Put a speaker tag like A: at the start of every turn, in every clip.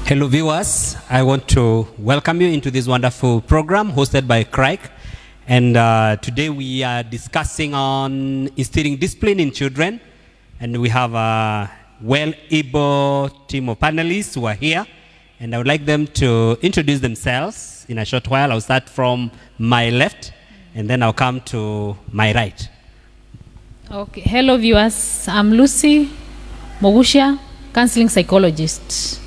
A: Hello viewers, I want to welcome you into this wonderful program hosted by Craig. And today we are discussing on instilling discipline in children. And we have a well-able team of panelists who are here. And I would like them to introduce themselves in a short while. I'll start from my left and then I'll come to my right.
B: Okay, hello viewers, I'm Lucy Mogusha, counseling psychologist.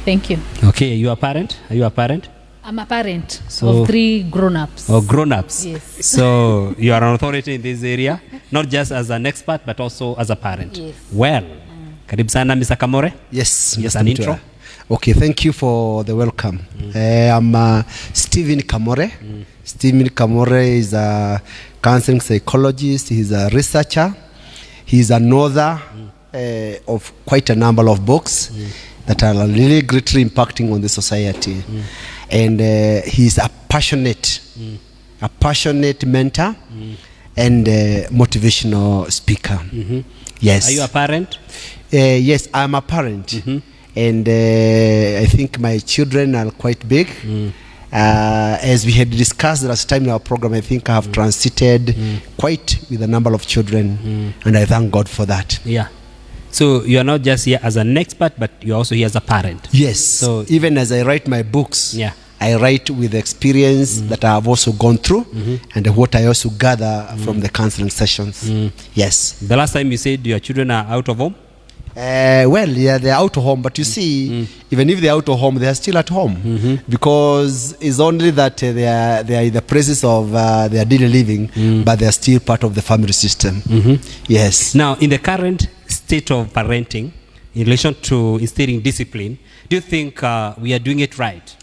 B: Thank you.
A: Okay, you are a parent? Are you a parent?
B: I'm a parent of 3 grown-ups.
A: Oh, grown-ups.
B: Yes.
A: So you are an authority in this area, not just as an expert, but also as a parent.
B: Yes.
A: Well, karibu sana, Mr. Kamore.
C: Yes,
A: Just
C: Mr.
A: an
C: Mutua.
A: intro.
C: Okay, thank you for the welcome. I'm Stephen Kamore. Stephen Kamore is a counseling psychologist. He's a researcher. He's an author of quite a number of books that are really greatly impacting on the society. And he's a passionate mentor and motivational speaker. Yes.
A: Are you a parent?
C: Yes, I'm a parent. And I think my children are quite big. As we had discussed last time in our program, I think I have transited quite with a number of children. And I thank God for that.
A: Yeah. So you are not just here as an expert, but you're also here as a parent.
C: Yes.
A: So
C: even as I write my books,
A: yeah,
C: I write with the experience that I have also gone through and what I also gather from the counseling sessions. Yes.
A: The last time you said your children are out of home?
C: Well, yeah, they're out of home, but you see, even if they're out of home, they are still at home because it's only that they are in the process of their daily living, but they are still part of the family system. Yes.
A: Now, in the current state of parenting, in relation to instilling discipline, do you think we are doing it right?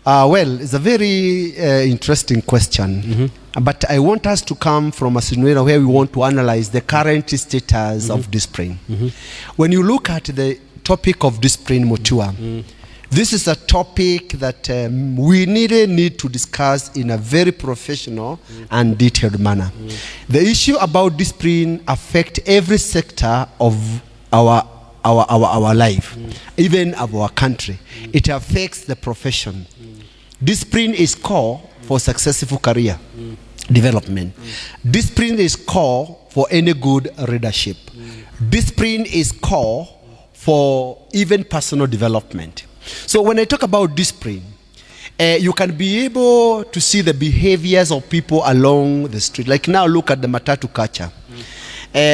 C: Well, it's a very interesting question. But I want us to come from a scenario where we want to analyze the current status of discipline. When you look at the topic of discipline, Mutua, this is a topic that we need to discuss in a very professional and detailed manner. The issue about discipline affects every sector of our life, even of our country. It affects the profession. Discipline is core for successful career development. Discipline is core for any good leadership. Discipline is core for even personal development. So when I talk about discipline, you can be able to see the behaviors of people along the street. Like now, look at the matatu culture.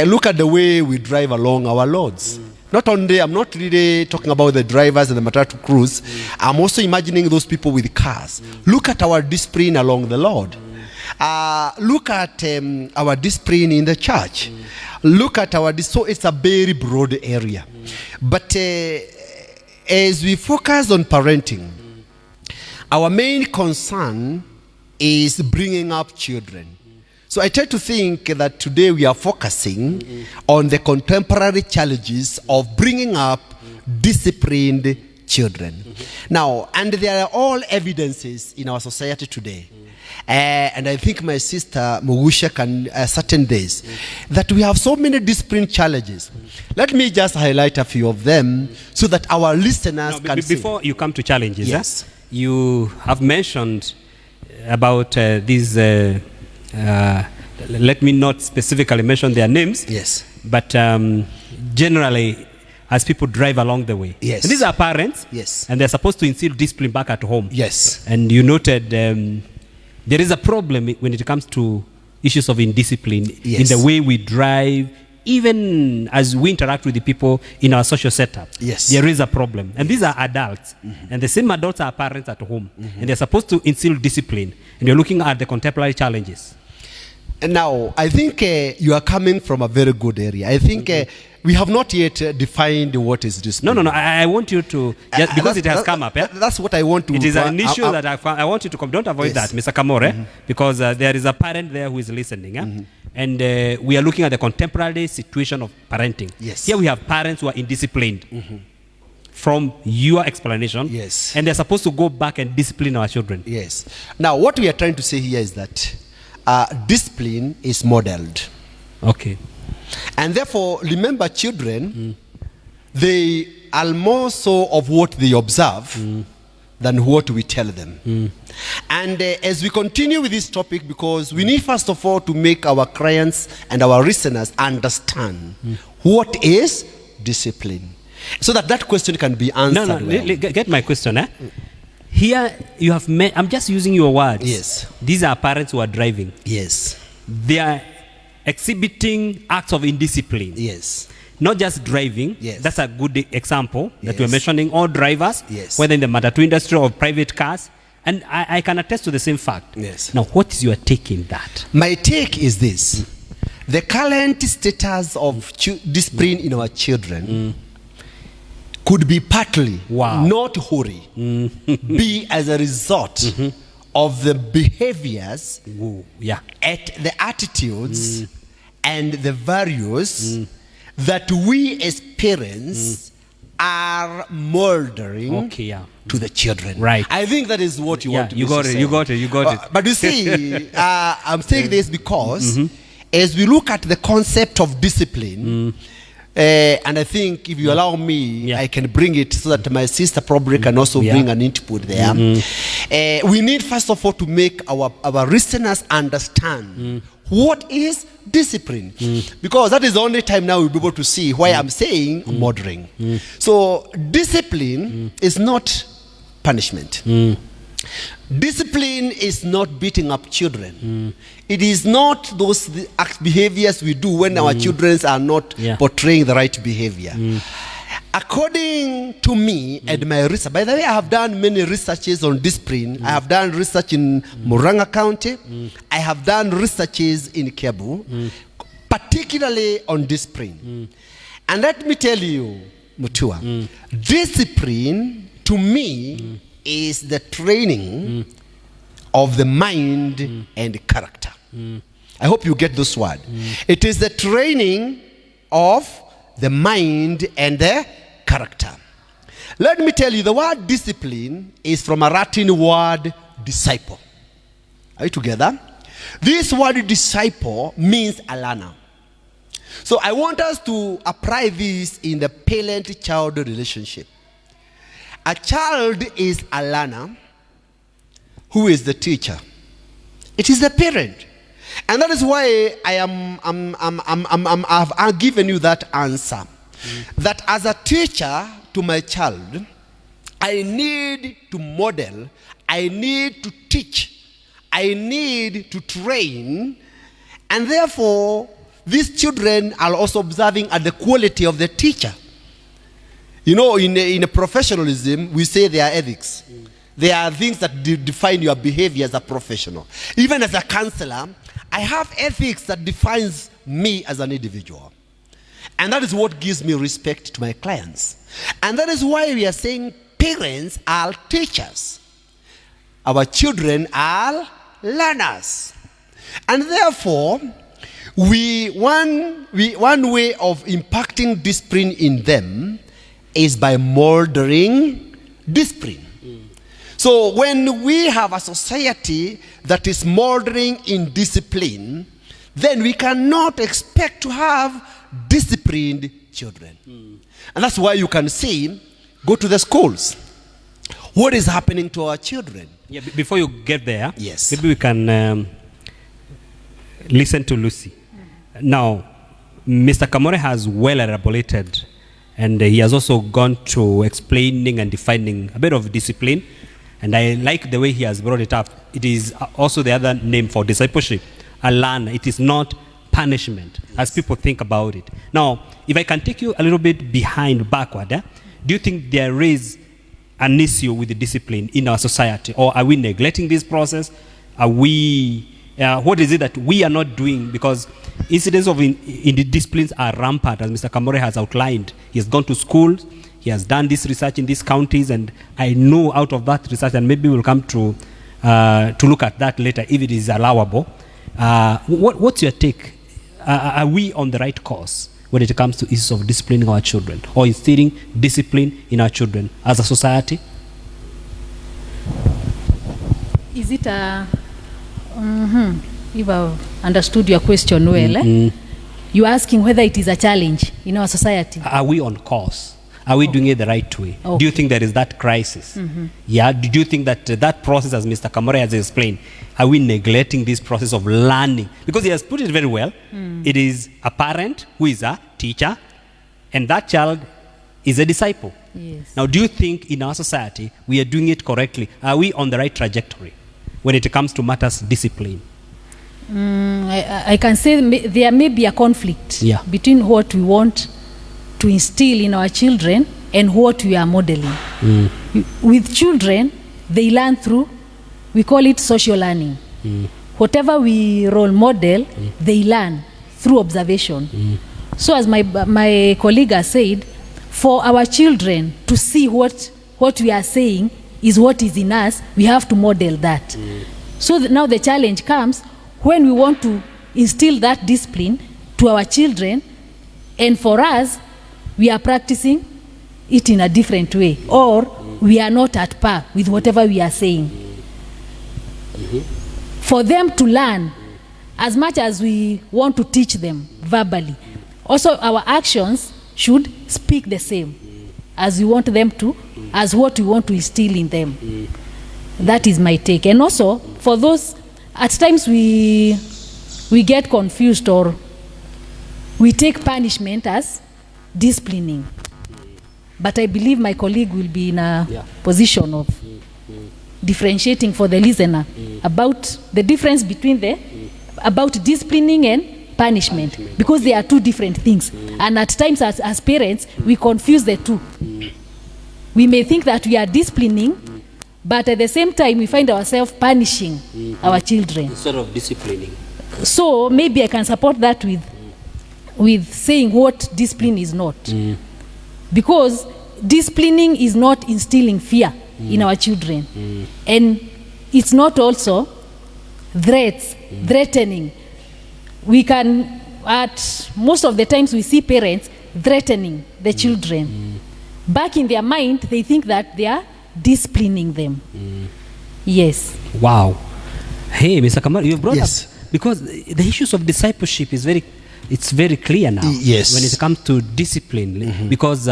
C: Look at the way we drive along our roads. Not only, I'm not really talking about the drivers and the matatu crews. I'm also imagining those people with cars. Look at our discipline along the road. Look at our discipline in the church. Look at so it's a very broad area. But as we focus on parenting, our main concern is bringing up children. So I try to think that today we are focusing on the contemporary challenges of bringing up disciplined children. Now, and there are all evidences in our society today. And I think my sister Mogusha can certain days that we have so many discipline challenges. Let me just highlight a few of them so that our listeners can see.
A: Before you come to challenges,
C: yes,
A: you have mentioned about these let me not specifically mention their names.
C: Yes.
A: But generally, as people drive along the way.
C: Yes.
A: And these are parents.
C: Yes.
A: And they're supposed to instill discipline back at home.
C: Yes.
A: And you noted there is a problem when it comes to issues of indiscipline in the way we drive, even as we interact with the people in our social setup.
C: Yes.
A: There is a problem. And these are adults. And the same adults are parents at home. And they're supposed to instill discipline. And you're looking at the contemporary challenges.
C: And now, I think you are coming from a very good area. I think we have not yet defined what is discipline.
A: No. I want you to, just because it has come up. Yeah?
C: That's what I want to.
A: It is an issue that I want you to come. Don't avoid that, Mr. Kamore, because there is a parent there who is listening. And we are looking at the contemporary situation of parenting.
C: Yes.
A: Here we have parents who are indisciplined. From your explanation.
C: Yes.
A: And they're supposed to go back and discipline our children.
C: Yes. Now, what we are trying to say here is that discipline is modeled.
A: Okay.
C: And therefore, remember, children, they are more so of what they observe than what we tell them. And as we continue with this topic, because we need first of all to make our clients and our listeners understand what is discipline, so that that question can be answered.
A: Get my question. Here you have met, I'm just using your words.
C: Yes.
A: These are parents who are driving.
C: Yes.
A: They are exhibiting acts of indiscipline.
C: Yes.
A: Not just driving.
C: Yes.
A: That's a good example that
C: Yes.
A: we're mentioning. All drivers,
C: Yes.
A: whether in the matatu industry or private cars. And I can attest to the same fact.
C: Yes.
A: Now, what is your take in that?
C: My take is this. The current status of discipline in our children could be partly, not wholly, be as a result of the behaviors, at the attitudes and the values that we as parents are moldering to the children.
A: Right.
C: I think that is what you want to
A: you got it. You got it.
C: But you see, I'm saying this because as we look at the concept of discipline, and I think if you allow me, I can bring it so that my sister probably can also bring an input there. We need first of all to make our listeners understand what is discipline, because that is the only time now we'll be able to see why I'm saying modeling. So discipline is not punishment. Discipline is not beating up children. It is not those behaviors we do when our children are not portraying the right behavior. According to me and my research, by the way, I have done many researches on discipline. I have done research in Murang'a County. I have done researches in Kiambu, particularly on discipline. And let me tell you, Mutua, discipline to me is the training of the mind and character. I hope you get this word. It is the training of the mind and the character. Let me tell you, the word discipline is from a Latin word disciple. Are you together? This word disciple means a learner. So I want us to apply this in the parent-child relationship. A child is a learner. Who is the teacher? It is the parent. And that is why I've given you that answer. That as a teacher to my child, I need to model, I need to teach, I need to train, and therefore these children are also observing at the quality of the teacher. You know, in a professionalism, we say there are ethics. There are things that define your behavior as a professional. Even as a counselor, I have ethics that defines me as an individual. And that is what gives me respect to my clients. And that is why we are saying parents are teachers. Our children are learners. And therefore, one way of impacting discipline in them is by moldering discipline. So when we have a society that is moldering in discipline, then we cannot expect to have disciplined children. And that's why you can see, go to the schools. What is happening to our children?
A: Yeah, before you get there,
C: yes,
A: maybe we can listen to Lucy. Now, Mr. Kamore has well elaborated, and he has also gone to explaining and defining a bit of discipline. And I like the way he has brought it up. It is also the other name for discipleship, a learner. It is not punishment, as people think about it. Now, if I can take you a little bit backward, do you think there is an issue with the discipline in our society? Or are we neglecting this process? Are we, what is it that we are not doing? Because incidents of indisciplines are rampant, as Mr. Kamore has outlined. He has gone to schools. He has done this research in these counties, and I know out of that research, and maybe we'll come to look at that later if it is allowable. What's your take? Are we on the right course when it comes to issues of disciplining our children or instilling discipline in our children as a society?
B: Is it a... if I've understood your question well, you're asking whether it is a challenge in our society.
A: Are we on course? Are we doing it the right way?
B: Okay.
A: Do you think there is that crisis? Yeah. Do you think that that process, as Mr. Kamore has explained, are we neglecting this process of learning? Because he has put it very well. It is a parent who is a teacher, and that child is a disciple.
B: Yes.
A: Now, do you think in our society we are doing it correctly? Are we on the right trajectory when it comes to matters discipline?
B: I can say there may be a conflict between what we want to instill in our children and what we are modeling. With children, they learn through, we call it social learning. Whatever we role model, they learn through observation. So as my colleague has said, for our children to see what we are saying is what is in us, we have to model that. So now the challenge comes when we want to instill that discipline to our children, and for us, we are practicing it in a different way, or we are not at par with whatever we are saying. For them to learn, as much as we want to teach them verbally, also our actions should speak the same as we want them to, as what we want to instill in them. That is my take. And also, for those, at times we get confused, or we take punishment as disciplining. But I believe my colleague will be in a position of differentiating for the listener about the difference between about disciplining and punishment, because they are two different things. And at times as parents, we confuse the two. We may think that we are disciplining, but at the same time, we find ourselves punishing our children.
A: Instead of disciplining.
B: So maybe I can support that with saying what discipline is not. Because disciplining is not instilling fear in our children. And it's not also threatening. We can, at most of the times we see parents threatening the children. Back in their mind, they think that they are disciplining them. Yes.
A: Wow. Hey, Mr. Kamar, you brought
C: Yes.
A: up, because the issues of discipleship is it's very clear now.
C: Yes.
A: When it comes to discipline, because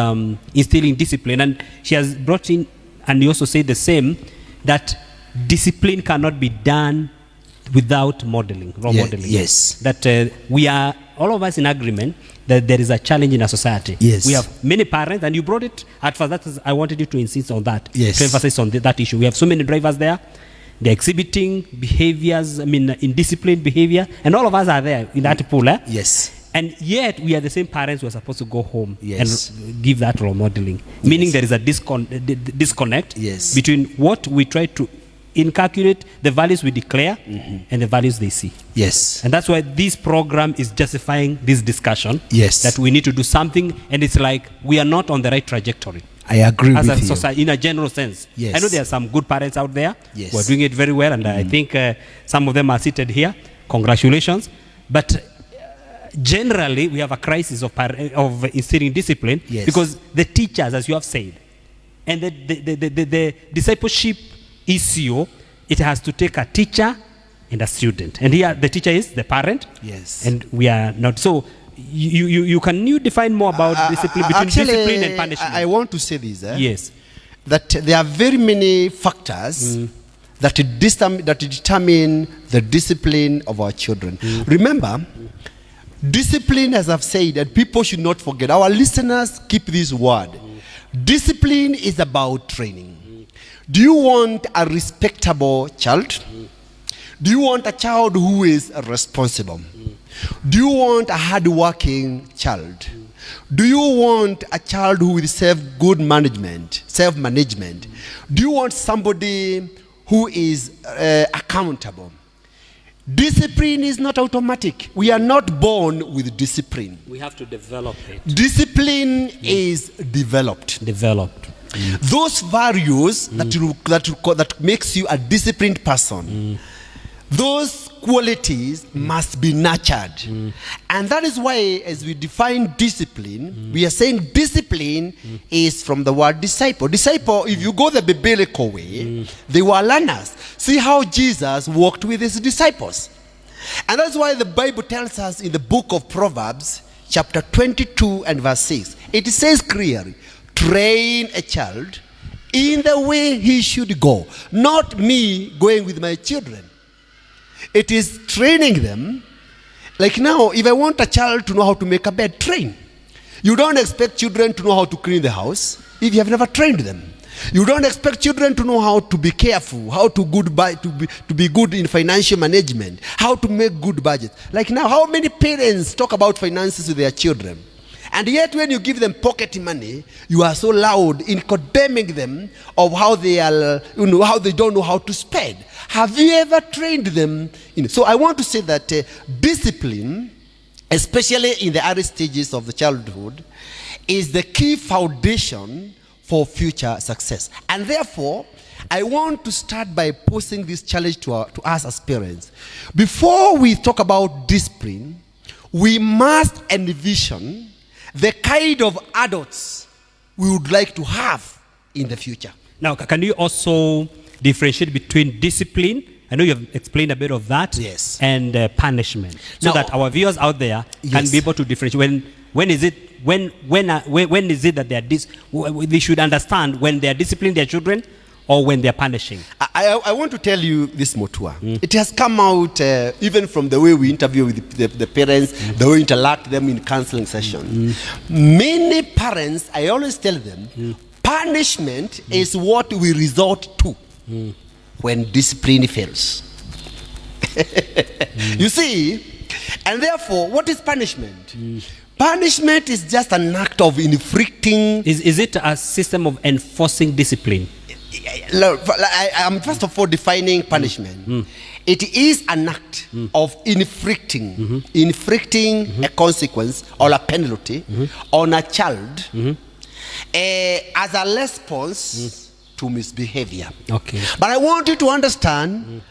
A: instilling discipline, and she has brought in, and you also say the same, that discipline cannot be done without modeling, role modeling.
C: Yes.
A: That we are, all of us in agreement that there is a challenge in our society.
C: Yes.
A: We have many parents, and you brought it at first. That is, I wanted you to insist on that.
C: Yes.
A: To emphasize on that issue. We have so many drivers there. They're exhibiting behaviors, indisciplined behavior, and all of us are there in that pool.
C: Yes.
A: And yet, we are the same parents who are supposed to go home
C: Yes.
A: and give that role modeling. Meaning there is a disconnect between what we try to inculcate, the values we declare, and the values they see.
C: Yes.
A: And that's why this program is justifying this discussion.
C: Yes.
A: That we need to do something, and it's like we are not on the right trajectory.
C: I agree
A: As
C: with
A: a
C: you.
A: society, in a general sense.
C: Yes.
A: I know there are some good parents out there
C: Yes.
A: who are doing it very well, and I think some of them are seated here. Congratulations. But generally, we have a crisis of instilling discipline,
C: Yes.
A: because the teachers, as you have said, and the discipleship issue, it has to take a teacher and a student. And here, the teacher is the parent.
C: Yes.
A: And we are not. So, can you define more about discipline, between
C: Actually,
A: discipline and punishment?
C: I want to say this.
A: Yes.
C: That there are very many factors that determine the discipline of our children. Remember, discipline, as I've said, and people should not forget, our listeners keep this word. Discipline is about training. Do you want a respectable child? Do you want a child who is responsible? Do you want a hardworking child? Do you want a child who will good management, self-management? Do you want somebody who is accountable? Discipline is not automatic. We are not born with discipline.
A: We have to develop it.
C: Discipline is developed. Those values that makes you a disciplined person, those qualities must be nurtured. And that is why, as we define discipline, we are saying discipline is from the word disciple. Disciple, if you go the biblical way, they were learners. See how Jesus walked with his disciples. And that's why the Bible tells us in the book of Proverbs, chapter 22 and verse 6, it says clearly, train a child in the way he should go. Not me going with my children. It is training them. Like now, if I want a child to know how to make a bed, train. You don't expect children to know how to clean the house if you have never trained them. You don't expect children to know how to be careful, how to be good in financial management, how to make good budgets. Like now, how many parents talk about finances with their children? And yet when you give them pocket money, you are so loud in condemning them of how they are, how they don't know how to spend. Have you ever trained them? So I want to say that discipline, especially in the early stages of the childhood, is the key foundation for future success. And therefore, I want to start by posing this challenge to us as parents. Before we talk about discipline, we must envision the kind of adults we would like to have in the future.
A: Now, can you also differentiate between discipline? I know you have explained a bit of that.
C: Yes.
A: And punishment, so
C: now,
A: that our viewers out there can be able to differentiate. When is it that they should understand when they are disciplining their children or when they are punishing?
C: I want to tell you this, Motua. It has come out even from the way we interview with the parents, the way we interact with them in counseling sessions. Many parents, I always tell them, punishment is what we resort to when discipline fails. You see, and therefore, what is punishment? Punishment is just an act of inflicting.
A: Is it a system of enforcing discipline?
C: I'm first of all defining punishment. It is an act of inflicting a consequence or a penalty on a child as a response to misbehavior.
A: Okay.
C: But I want you to understand,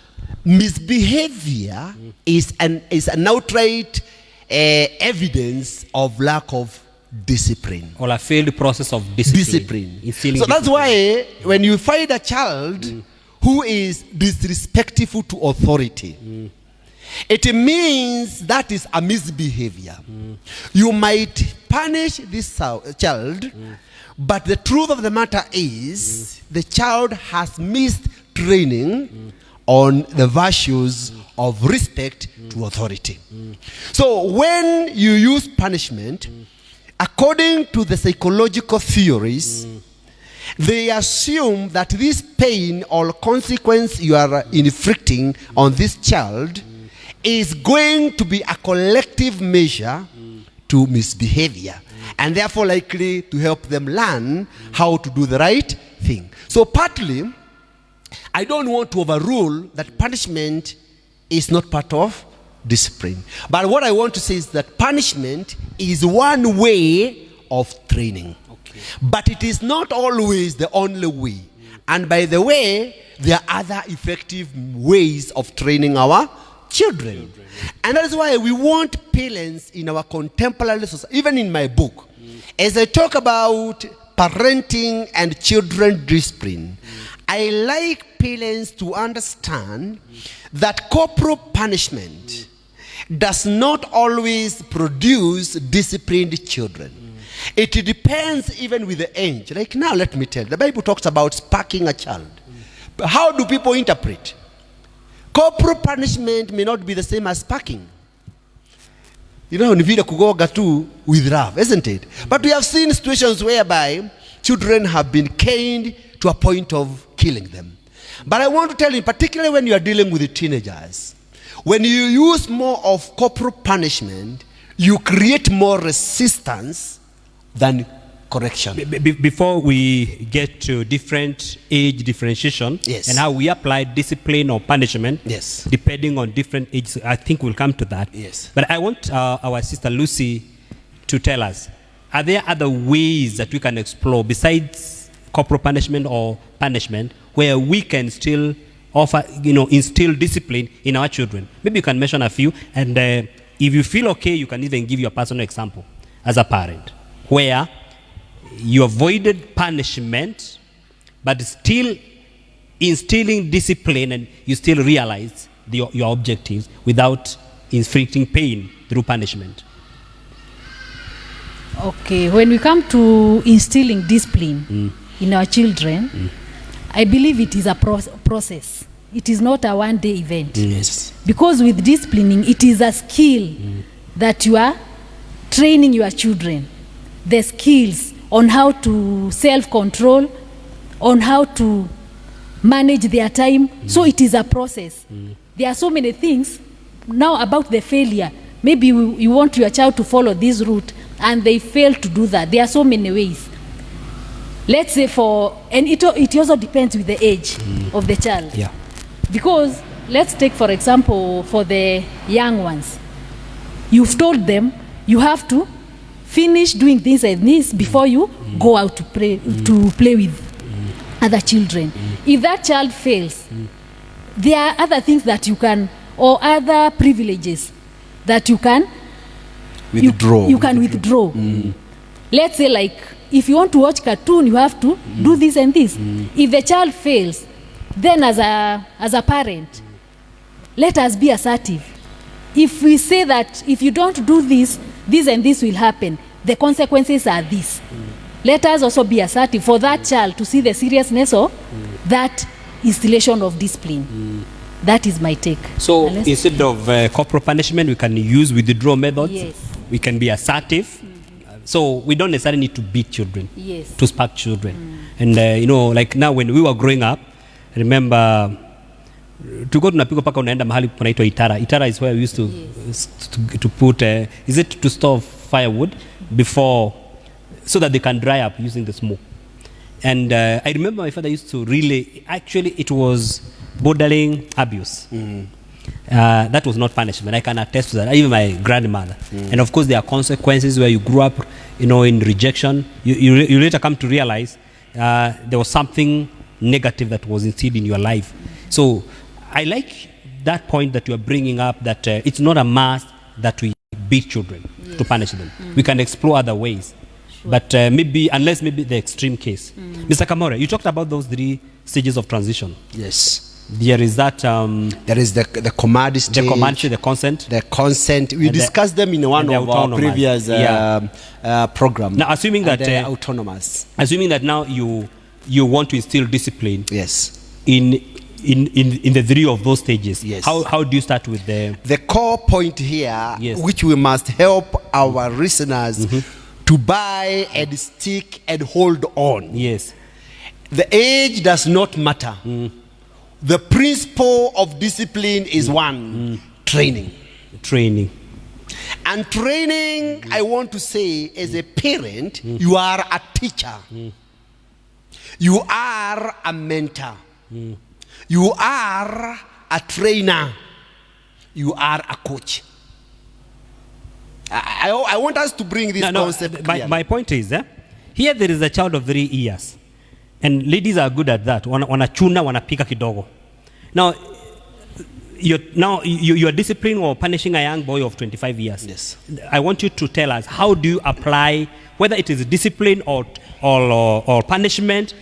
C: misbehavior is an outright evidence of lack of discipline.
A: Or a failed process of discipline.
C: So that's why when you find a child who is disrespectful to authority, it means that is a misbehavior. You might punish this child, but the truth of the matter is the child has missed training on the virtues of respect to authority. So when you use punishment, according to the psychological theories, they assume that this pain or consequence you are inflicting on this child is going to be a collective measure to misbehavior, and therefore likely to help them learn how to do the right thing. So partly, I don't want to overrule that punishment is not part of discipline. But what I want to say is that punishment is one way of training. Okay. But it is not always the only way. And by the way, there are other effective ways of training our children. And that's why we want parents in our contemporary society, even in my book, as I talk about parenting and children discipline, I like parents to understand that corporal punishment does not always produce disciplined children. It depends even with the age. Like now, let me tell you, the Bible talks about spanking a child. But how do people interpret? Corporal punishment may not be the same as spanking. You know, nivida kugoga tu with love, isn't it? But we have seen situations whereby children have been caned to a point of killing them. But I want to tell you, particularly when you are dealing with the teenagers, when you use more of corporal punishment, you create more resistance than correction.
A: Before we get to different age differentiation,
C: yes,
A: and how we apply discipline or punishment,
C: yes,
A: depending on different ages, I think we'll come to that.
C: Yes.
A: But I want our sister Lucy to tell us, are there other ways that we can explore besides corporal punishment or punishment where we can still offer, instill discipline in our children? Maybe you can mention a few, and if you feel okay, you can even give your personal example as a parent where you avoided punishment but still instilling discipline, and you still realize your objectives without inflicting pain through punishment.
B: Okay, when we come to instilling discipline in our children, I believe it is a process. It is not a one-day event.
C: Yes.
B: Because with disciplining, it is a skill that you are training your children. The skills on how to self-control, on how to manage their time. So it is a process. There are so many things now about the failure. Maybe you want your child to follow this route and they fail to do that. There are so many ways. Let's say and it also depends with the age of the child.
A: Yeah.
B: Because let's take, for example, for the young ones, you've told them you have to finish doing this and this before you go out to play with other children. If that child fails, there are other things that you can, or other privileges that you can
C: withdraw.
B: You can withdraw. Let's say, like, if you want to watch cartoon, you have to do this and this. If the child fails, then as a parent, let us be assertive. If we say that if you don't do this, this and this will happen, the consequences are this. Let us also be assertive for that child to see the seriousness of that installation of discipline. That is my take.
A: So instead of corporal punishment, we can use withdrawal methods.
B: Yes.
A: We can be assertive. So we don't necessarily need to beat children,
B: Yes.
A: to spark children. And like now when we were growing up, I remember tulikuwa tunapigwa paka unaenda mahali kunaitwa Itara. Itara is where we used to put is it to store firewood before, so that they can dry up using the smoke. And I remember my father used to really, actually it was bordering abuse. That was not punishment. I can attest to that. Even my grandmother. And of course there are consequences where you grew up, in rejection. You later come to realize there was something negative that was instilled in your life. So I like that point that you are bringing up, that it's not a must that we beat children to punish them. We can explore other ways. Sure. But unless maybe the extreme case. Mr. Kamore, you talked about those 3 stages of transition.
C: Yes.
A: There is that.
C: There is the command stage.
A: The command stage, the consent.
C: The consent. We discussed them in one of our previous program.
A: Now, assuming that
C: they're autonomous.
A: Assuming that now you want to instill discipline.
C: Yes.
A: In the 3 of those stages.
C: Yes.
A: How do you start with
C: the core point here,
A: yes,
C: which we must help our listeners to buy and stick and hold on.
A: Yes.
C: The age does not matter. The principle of discipline is one: training.
A: Training.
C: And training, I want to say, as a parent, you are a teacher. You are a mentor. You are a trainer. You are a coach. I want us to bring this concept clearly.
A: My point is, here there is a child of 3 years. And ladies are good at that. Wanachuna, wanapika kidogo. Now, you are disciplining or punishing a young boy of 25 years.
C: Yes.
A: I want you to tell us, how do you apply, whether it is discipline or punishment,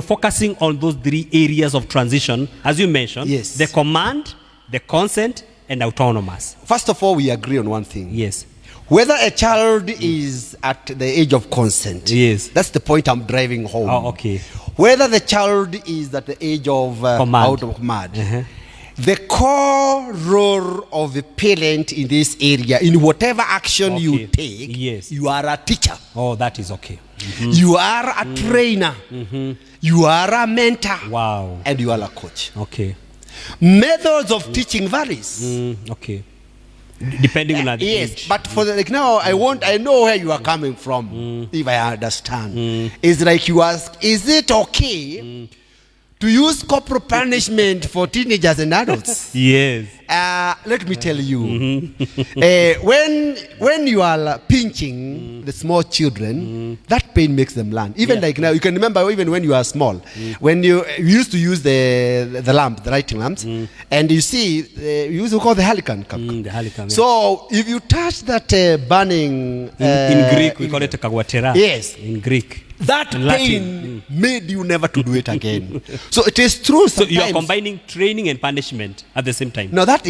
A: focusing on those 3 areas of transition, as you mentioned.
C: Yes.
A: The command, the consent, and autonomous.
C: First of all, we agree on one thing.
A: Yes.
C: Whether a child is at the age of consent.
A: Yes.
C: That's the point I'm driving home.
A: Oh, okay.
C: Whether the child is at the age of out of command. The core role of the parent in this area, in whatever action you take,
A: yes,
C: you are a teacher.
A: Oh, that is okay.
C: You are a trainer. You are a mentor.
A: Wow.
C: And you are a coach.
A: Okay.
C: Methods of teaching varies.
A: Okay. Depending on the
C: yes,
A: age.
C: but for now, I know where you are coming from. If I understand, it's like you ask, is it okay to use corporal punishment for teenagers and adults?
A: Yes.
C: Let me tell you, when you are pinching the small children, that pain makes them learn. Even like now, you can remember even when you are small, when you used to use the lamp, the lighting lamps, and you see, we used to call the halican.
A: The halican.
C: So if you touch that burning,
A: in Greek we call it kagwatera.
C: Yes.
A: In Greek.
C: that
A: And
C: pain made you never to do it again. So it is true
A: So
C: sometimes.
A: you are combining training and punishment at the same time.
C: Now that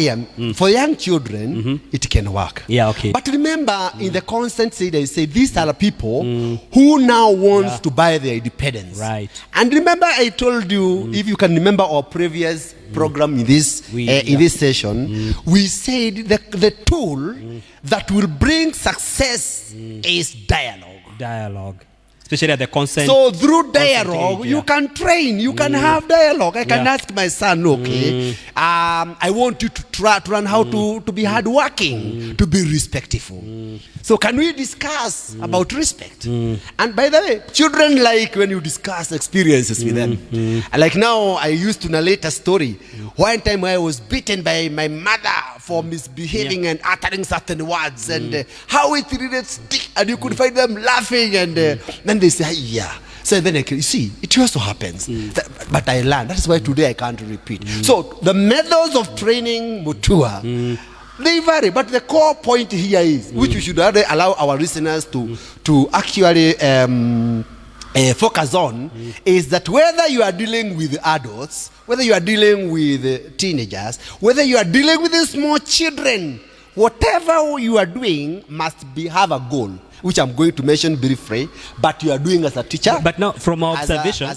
C: for young children, it can work.
A: Yeah, okay.
C: But remember, in the consent say they say these are the people who now want to buy their independence.
A: Right.
C: And remember, I told you, if you can remember our previous program in this session, we said the tool that will bring success is dialogue.
A: Especially at the consent.
C: So through dialogue,
A: age,
C: you can train, you can have dialogue. I can ask my son, okay, I want you to try to learn how to be hardworking, to be respectful. So can we discuss about respect? And by the way, children like when you discuss experiences with them. Like now, I used to narrate a story. One time I was beaten by my mother for misbehaving and uttering certain words, and how it really stick, and you could find them laughing, and then they say, yeah. So then you see, it also happens. But I learned. That's why today I can't repeat. So the methods of training Mutua, they vary. But the core point here is, which we should allow our listeners to actually focus on, is that whether you are dealing with adults, whether you are dealing with teenagers, whether you are dealing with small children, whatever you are doing must have a goal, which I'm going to mention briefly, but you are doing as a teacher.
A: But now, from our observation,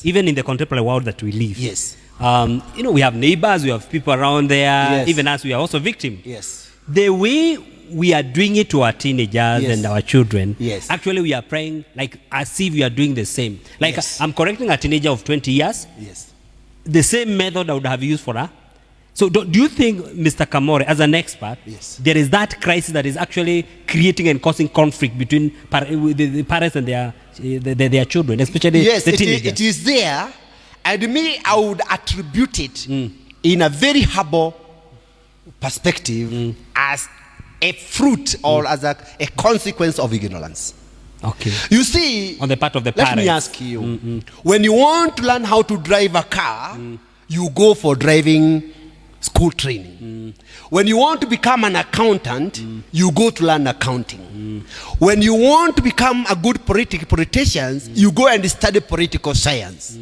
A: even in the contemporary world that we live, we have neighbors, we have people around there, even us, we are also victims.
C: Yes.
A: The way we are doing it to our teenagers and our children, actually we are praying like as if we are doing the same. Like I'm correcting a teenager of 20 years, the same method I would have used for her. So do you think, Mr. Kamore, as an expert, there is that crisis that is actually creating and causing conflict between the parents and their children, especially the teenagers?
C: It is there, and me, I would attribute it in a very humble perspective as a fruit or as a consequence of ignorance.
A: Okay.
C: You see,
A: on the part of the parents.
C: Let me ask you, when you want to learn how to drive a car, you go for driving school training. When you want to become an accountant, you go to learn accounting. When you want to become a good politician, you go and study political science.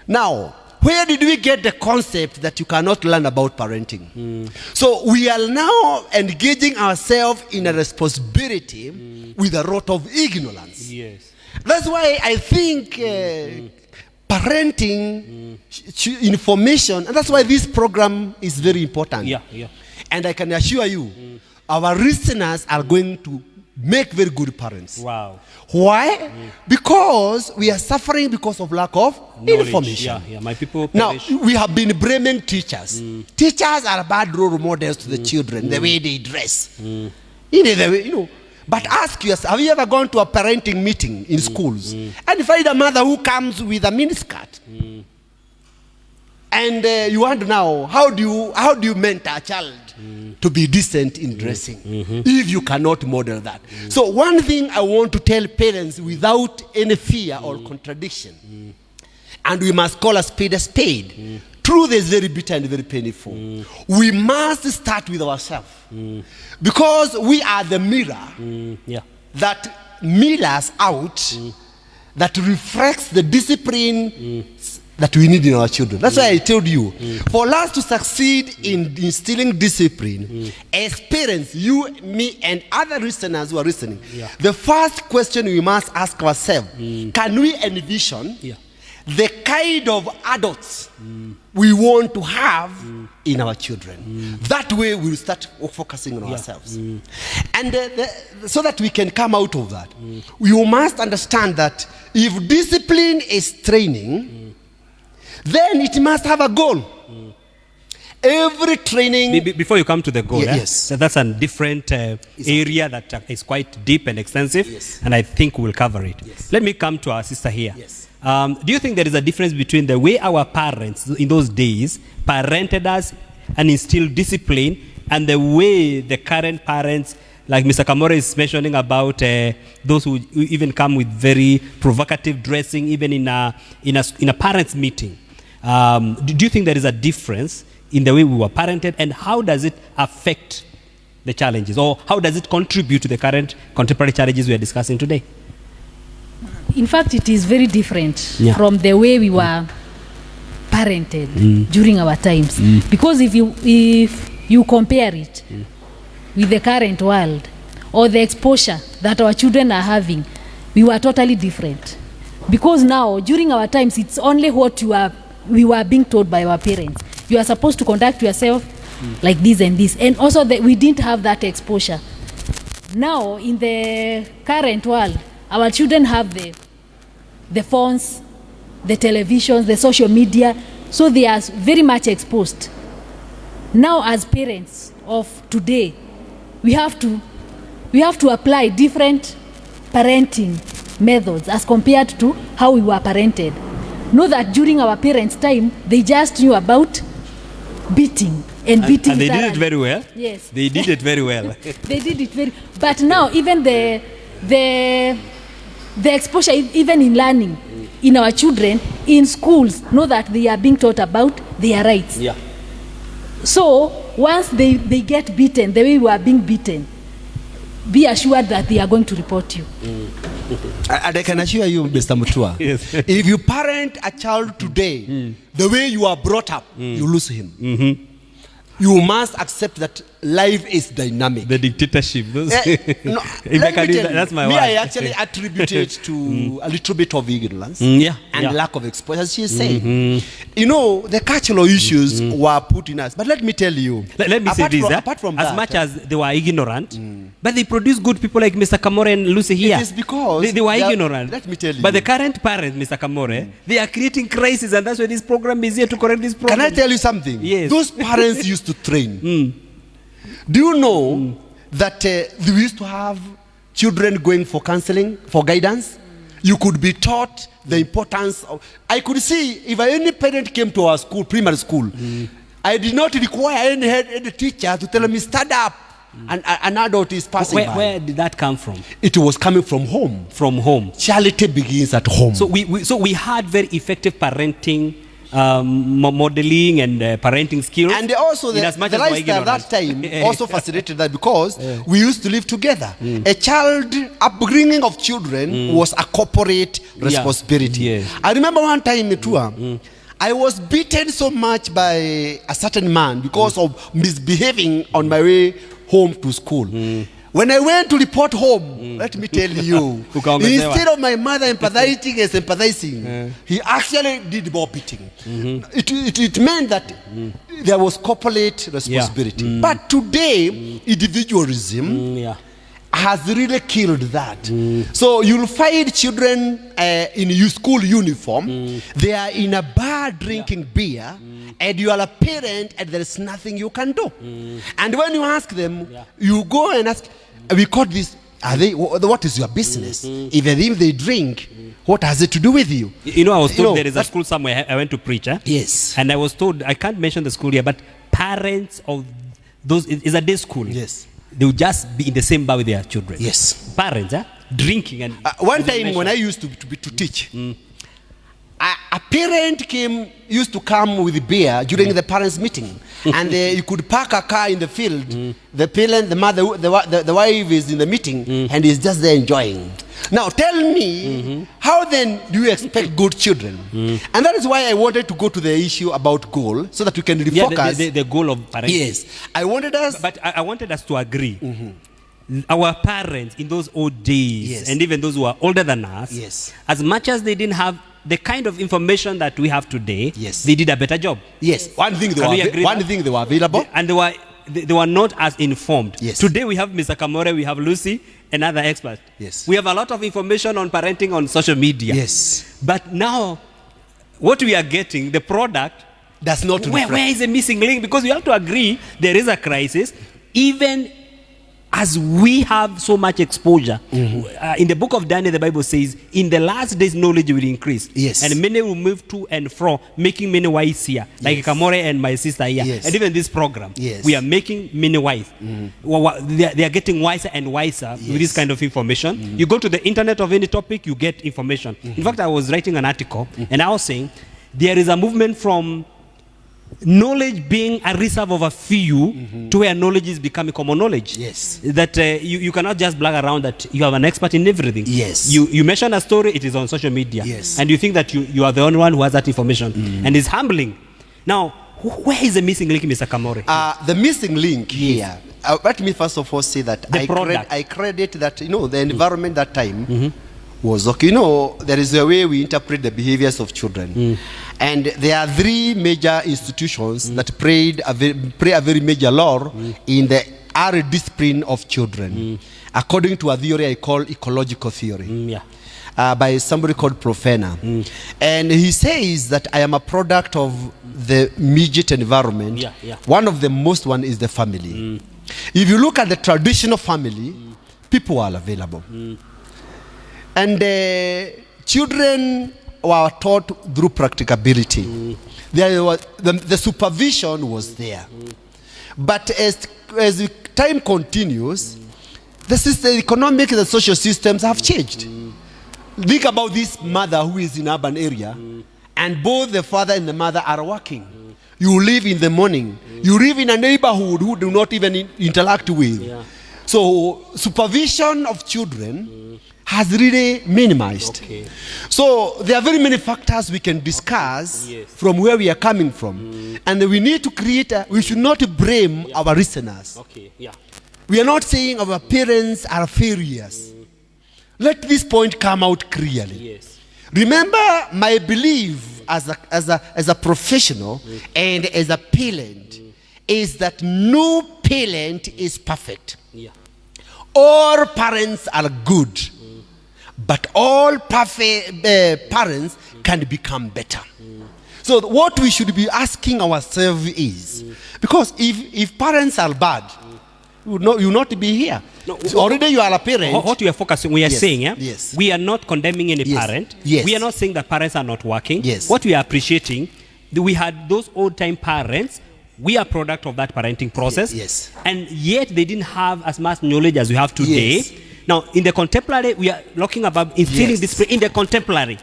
C: Now, where did we get the concept that you cannot learn about parenting? So we are now engaging ourselves in a responsibility with a lot of ignorance.
A: Yes.
C: That's why I think parenting information, and that's why this program is very important. And I can assure you, our listeners are going to make very good parents.
A: Wow.
C: Why? Because we are suffering because of lack of information.
A: My people
C: perish. Now, we have been blaming teachers. Teachers are bad role models to the children, the way they dress. But ask yourself, have you ever gone to a parenting meeting in schools and find a mother who comes with a miniskirt? And you wonder now, how do you mentor a child to be decent in dressing if you cannot model that? So one thing I want to tell parents without any fear or contradiction, and we must call a spade. Truth is very bitter and very painful. We must start with ourselves because we are the mirror that mirrors out, that reflects the discipline that we need in our children. That's why I told you, for us to succeed in instilling discipline, as parents, you, me, and other listeners who are listening, the first question we must ask ourselves, can we envision the kind of adults we want to have in our children? That way we'll start focusing on ourselves. And so that we can come out of that, you must understand that if discipline is training, then it must have a goal. Every training...
A: Before you come to the goal,
C: so
A: that's a different area that is quite deep and extensive, and I think we'll cover it. Let me come to our sister here. Do you think there is a difference between the way our parents in those days parented us and instilled discipline and the way the current parents, like Mr. Kamore is mentioning about those who even come with very provocative dressing, even in a parents' meeting? Do you think there is a difference in the way we were parented, and how does it affect the challenges, or how does it contribute to the current contemporary challenges we are discussing today?
B: In fact, it is very different
A: Yeah.
B: from the way we were parented during our times. Because if you compare it with the current world or the exposure that our children are having, we were totally different. Because now, during our times, it's only what we were being told by our parents. You are supposed to conduct yourself like this and this. And also that we didn't have that exposure. Now, in the current world, our children have the phones, the televisions, the social media, so they are very much exposed. Now, as parents of today, we have to apply different parenting methods as compared to how we were parented. Know that during our parents' time, they just knew about beating and beating.
A: And they did it very well.
B: Yes.
A: They did it very well.
B: They did it very. But now, even the exposure, even in learning, in our children, in schools, know that they are being taught about their rights.
A: Yeah.
B: So once they get beaten, the way we are being beaten, be assured that they are going to report you.
C: And I can assure you, Mr. Mutua,
A: Yes.
C: if you parent a child today, the way you are brought up, you lose him. You must accept that life is dynamic.
A: The dictatorship.
C: No,
A: If I can use that, that's my
C: me,
A: word.
C: I actually attribute it to a little bit of ignorance
A: Yeah.
C: and
A: Yeah.
C: lack of exposure, as she is saying. You know, the cultural issues were put in us. But let me tell you,
A: Let me say
C: apart
A: this,
C: from,
A: eh?
C: apart from
A: as
C: that,
A: much as they were ignorant, but they produce good people like Mr. Kamore and Lucy here.
C: it is because
A: they were
C: they are-
A: ignorant.
C: let me tell you.
A: But the current parents, Mr. Kamore, they are creating crisis, and that's why this program is here to correct this problem.
C: Can I tell you something?
A: Yes.
C: Those parents used to train. Do you know that we used to have children going for counseling, for guidance? You could be taught the importance of... I could see if any parent came to our school, primary school, I did not require any teacher to tell me, stand up. And an adult is passing by.
A: Where did that come from?
C: It was coming from home.
A: From home.
C: Charity begins at home.
A: So we had very effective parenting, modeling and parenting skills.
C: And also the lifestyle at that time also facilitated that because we used to live together. A child upbringing of children was a corporate responsibility.
A: Yes.
C: I remember one time in tour, I was beaten so much by a certain man because of misbehaving on my way home to school. When I went to report home, let me tell you, instead of my mother empathizing and sympathizing, he actually did more beating. It meant that there was corporate responsibility. But today, individualism has really killed that. So you'll find children in school uniform, they are in a bar drinking beer, and you are a parent and there is nothing you can do. And when you ask them, you go and ask, we call this, what is your business? Even if they drink, what has it to do with you?
A: You know, I was told there is a school somewhere I went to preach.
C: Yes.
A: And I was told, I can't mention the school here, but parents of those, it's a day school.
C: Yes.
A: They would just be in the same bar with their children.
C: Yes.
A: Parents, drinking. And
C: one time when I used to teach, a parent used to come with beer during the parents' meeting, and you could park a car in the field. The parent, the mother, the wife is in the meeting, and is just there enjoying. Now tell me, how then do you expect good children? And that is why I wanted to go to the issue about goal, so that we can refocus.
A: The goal of parenting.
C: Yes, I wanted us.
A: But I wanted us to agree. Our parents in those old days, and even those who are older than us, as much as they didn't have the kind of information that we have today, they did a better job.
C: Yes, one thing they were available,
A: and they were not as informed.
C: Yes.
A: Today we have Mr. Kamore, we have Lucy, and other experts.
C: Yes.
A: We have a lot of information on parenting on social media.
C: Yes.
A: But now, what we are getting, the product,
C: does not reflect.
A: Where is the missing link? Because we have to agree there is a crisis, even as we have so much exposure. In the book of Daniel, the Bible says, in the last days, knowledge will increase.
C: Yes.
A: And many will move to and fro, making many wise here. Like Kamore and my sister here.
C: Yes.
A: And even this program.
C: Yes.
A: We are making many wise. They are getting wiser and wiser with this kind of information. You go to the internet of any topic, you get information. In fact, I was writing an article, and I was saying, there is a movement from knowledge being a reserve of a few to where knowledge is becoming common knowledge.
C: Yes.
A: That you cannot just brag around that you have an expert in everything.
C: Yes.
A: You mention a story, it is on social media.
C: Yes.
A: And you think that you are the only one who has that information. And it's humbling. Now, where is the missing link, Mr. Kamore?
C: The missing link here, let me first of all say that I credit that, the environment that time was okay. There is a way we interpret the behaviors of children. And there are three major institutions that play a very major role in the discipline of children, according to a theory I call ecological theory. By somebody called Profena. And he says that I am a product of the immediate environment. One of the most one is the family. If you look at the traditional family, people are available. And children were taught through practicability. The supervision was there. But as time continues, the economic and the social systems have changed. Think about this mother who is in urban area, and both the father and the mother are working. You live in the morning. You live in a neighborhood who do not even interact with. So supervision of children has really minimized. So there are very many factors we can discuss from where we are coming from. And we need to we should not blame our listeners. We are not saying our parents are failures. Let this point come out clearly. Remember, my belief as a professional and as a parent is that no parent is perfect. All parents are good, but all perfect parents can become better. So what we should be asking ourselves is, because if parents are bad, you will not be here. So already you are a parent.
A: What we are focusing, we are saying, we are not condemning any parent. We are not saying that parents are not working. What we are appreciating, we had those old-time parents. We are product of that parenting process. And yet they didn't have as much knowledge as we have today. Now, in the contemporary, we are talking about instilling discipline in the contemporary.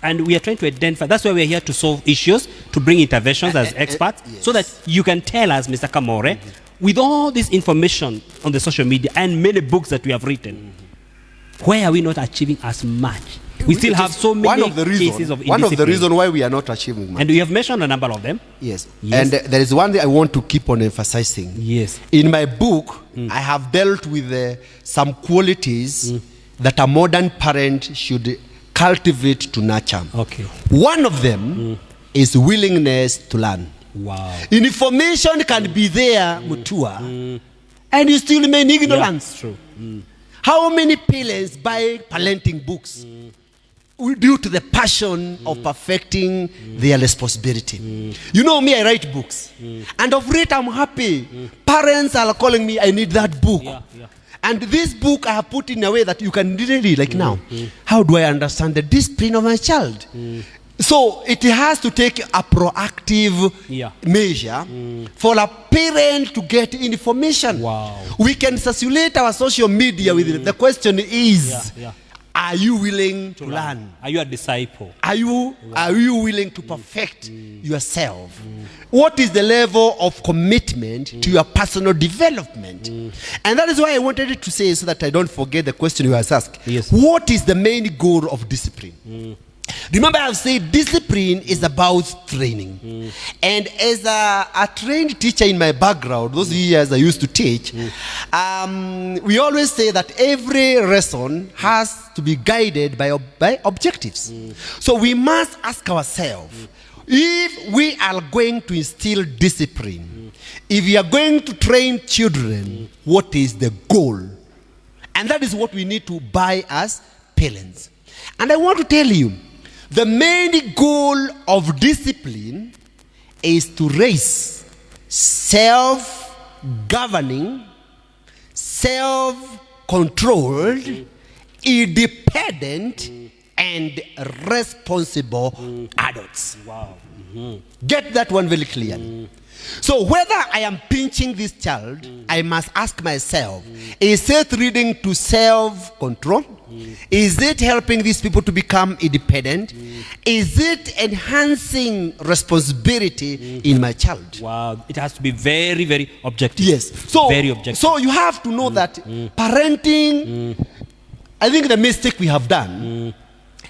A: And we are trying to identify. That's why we are here to solve issues, to bring interventions as experts, so that you can tell us, Mr. Kamore, with all this information on the social media and many books that we have written, why are we not achieving as much? We still have so many cases of indiscipline.
C: One of the reasons why we are not achieving much.
A: And we have mentioned a number of them.
C: And there is one thing I want to keep on emphasizing. In my book, I have dealt with some qualities that a modern parent should cultivate to nurture. One of them is willingness to learn. Information can be there, Mutua, and you still remain ignorant. How many parents buy parenting books due to the passion of perfecting their responsibility? You know me, I write books. And of late, I'm happy. Parents are calling me, I need that book. And this book I have put in a way that you can really, like now, how do I understand the discipline of my child? So it has to take a proactive measure for a parent to get information. We can circulate our social media with it. The question is, are you willing to learn?
A: Are you a disciple?
C: Are you willing to perfect yourself? What is the level of commitment to your personal development? And that is why I wanted to say, so that I don't forget the question you have asked. What is the main goal of discipline? Remember, I've said discipline is about training. And as a trained teacher in my background, those years I used to teach, we always say that every lesson has to be guided by objectives. So we must ask ourselves, if we are going to instill discipline, if we are going to train children, what is the goal? And that is what we need to buy as parents. And I want to tell you, the main goal of discipline is to raise self-governing, self-controlled, independent, and responsible adults.
A: Wow.
C: Get that one very clearly. So whether I am pinching this child, I must ask myself, is it leading to self-control? Is it helping these people to become independent? Is it enhancing responsibility in my child?
A: Wow. It has to be very, very objective.
C: Yes. So,
A: very objective.
C: So you have to know that parenting, I think the mistake we have done